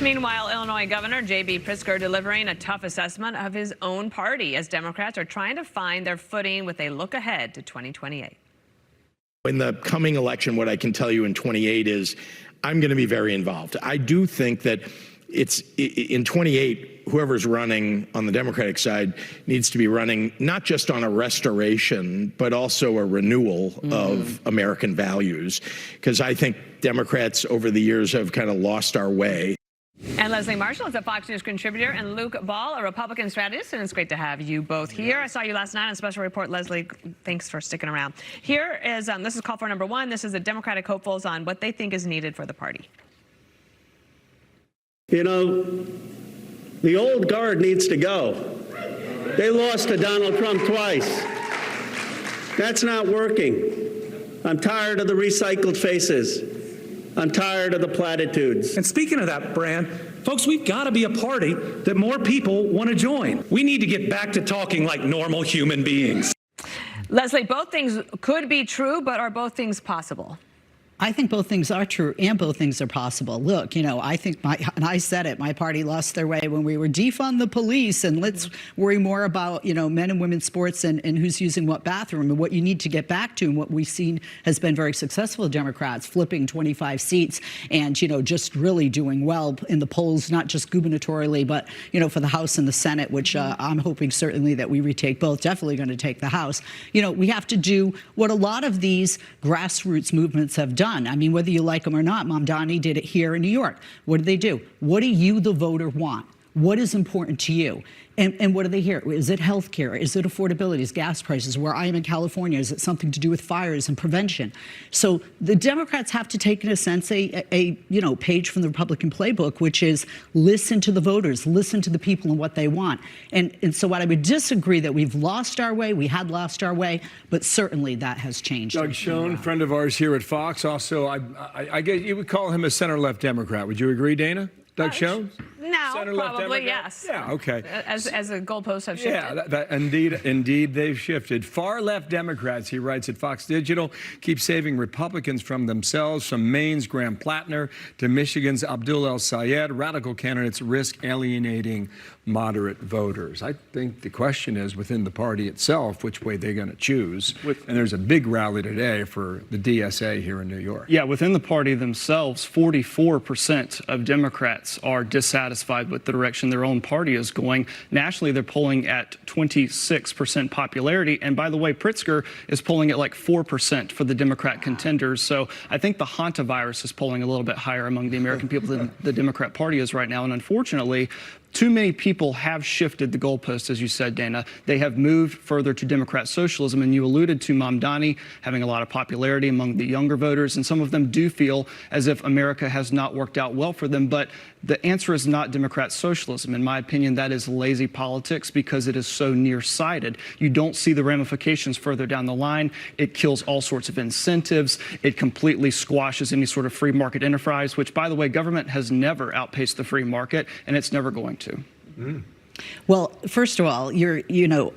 Meanwhile, Illinois Governor J.B. Pritzker delivering a tough assessment of his own party as Democrats are trying to find their footing with a look ahead to 2028. In the coming election, what I can tell you in 28 is I'm going to be very involved. I do think that it's in 28, whoever's running on the Democratic side needs to be running not just on a restoration, but also a renewal of American values, because I think Democrats over the years have kind of lost our way. And Leslie Marshall is a Fox News contributor, and Luke Ball, a Republican strategist, and it's great to have you both here. I saw you last night on Special Report. Leslie, thanks for sticking around. Here is, this is call for number one. This is the Democratic hopefuls on what they think is needed for the party. You know, the old guard needs to go. They lost to Donald Trump twice. That's not working. I'm tired of the recycled faces. I'm tired of the platitudes. And speaking of that, Brand, folks, we've got to be a party that more people want to join. We need to get back to talking like normal human beings. Leslie, both things could be true, but are both things possible? I think both things are true and both things are possible. Look, you know, I think and I said it, my party lost their way when we were defund the police and let's worry more about, you know, men and women's sports and who's using what bathroom, and what you need to get back to, and what we've seen has been very successful Democrats, flipping 25 seats and, you know, just really doing well in the polls, not just gubernatorially, but, you know, for the House and the Senate, which I'm hoping certainly that we retake both, definitely going to take the House. You know, we have to do what a lot of these grassroots movements have done. I mean, whether you like them or not, Mamdani did it here in New York. What did they do? What do you, the voter, want? What is important to you? And what do they hear? Is it health care? Is it affordability? Is gas prices? Where I am in California, is it something to do with fires and prevention? So the Democrats have to take, in a sense, a you know, page from the Republican playbook, which is listen to the voters, listen to the people and what they want. And so what I would disagree that we've lost our way, we had lost our way, but certainly that has changed. Doug Schoen, friend of ours here at Fox, also, I guess you would call him a center-left Democrat. Would you agree, Dana? Doug Schoen? No, probably, yes. Yeah, okay. As the goalposts have shifted. Yeah, indeed, they've shifted. Far-left Democrats, he writes at Fox Digital, keep saving Republicans from themselves, from Maine's Graham Plattner to Michigan's Abdul El-Sayed. Radical candidates risk alienating moderate voters. I think the question is, within the party itself, which way they're going to choose. And there's a big rally today for the DSA here in New York. Yeah, within the party themselves, 44% of Democrats are dissatisfied with the direction their own party is going. Nationally, they're polling at 26% popularity. And by the way, Pritzker is polling at like 4% for the Democrat contenders. So I think the hantavirus is polling a little bit higher among the American people than the Democrat Party is right now. And unfortunately, too many people have shifted the goalposts, as you said, Dana. They have moved further to Democrat socialism, and you alluded to Mamdani having a lot of popularity among the younger voters, and some of them do feel as if America has not worked out well for them. But the answer is not Democrat socialism. In my opinion, that is lazy politics because it is so nearsighted. You don't see the ramifications further down the line. It kills all sorts of incentives. It completely squashes any sort of free market enterprise, which, by the way, government has never outpaced the free market, and it's never going to. Well, first of all, you know,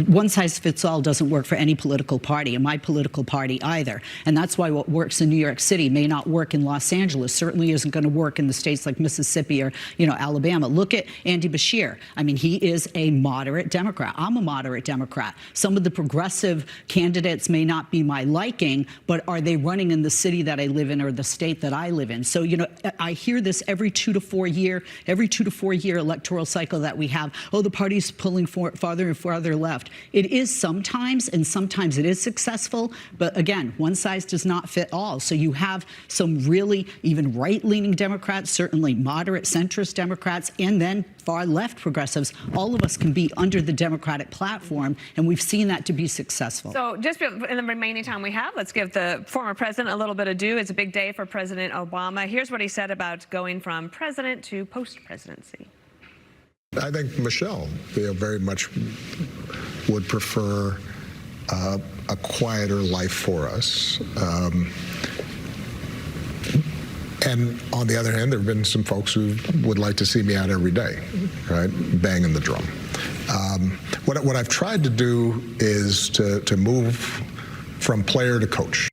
one size fits all doesn't work for any political party, and my political party either. And that's why what works in New York City may not work in Los Angeles, certainly isn't going to work in the states like Mississippi or, you know, Alabama. Look at Andy Beshear. I mean, he is a moderate Democrat. I'm a moderate Democrat. Some of the progressive candidates may not be my liking, but are they running in the city that I live in or the state that I live in? So, you know, I hear this every 2 to 4 year electoral cycle that we have. Oh, the party's pulling farther and farther left. It is sometimes, and sometimes it is successful. But again, one size does not fit all. So you have some really even right-leaning Democrats, certainly moderate centrist Democrats, and then far-left progressives. All of us can be under the Democratic platform, and we've seen that to be successful. So just in the remaining time we have, let's give the former president a little bit of due. It's a big day for President Obama. Here's what he said about going from president to post-presidency. I think Michelle very much would prefer a quieter life for us. And on the other hand, there have been some folks who would like to see me out every day, right, banging the drum. What I've tried to do is to move from player to coach.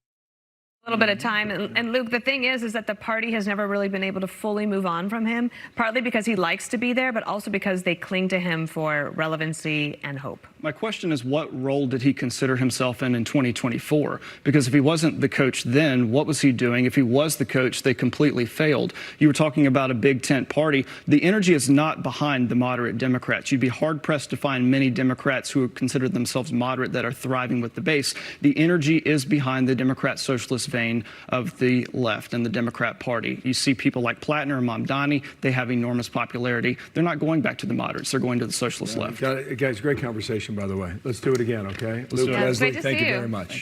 little bit of time. And Luke, the thing is that the party has never really been able to fully move on from him, partly because he likes to be there, but also because they cling to him for relevancy and hope. My question is, what role did he consider himself in 2024? Because if he wasn't the coach then, what was he doing? If he was the coach, they completely failed. You were talking about a big tent party. The energy is not behind the moderate Democrats. You'd be hard-pressed to find many Democrats who consider themselves moderate that are thriving with the base. The energy is behind the Democrat socialist vein of the left and the Democrat Party. You see people like Plattner and Mamdani, they have enormous popularity. They're not going back to the moderates. They're going to the socialist left. Guys, great conversation, by the way. Let's do it again, okay? Luke, Yeah, Leslie, great to thank see you you. very much.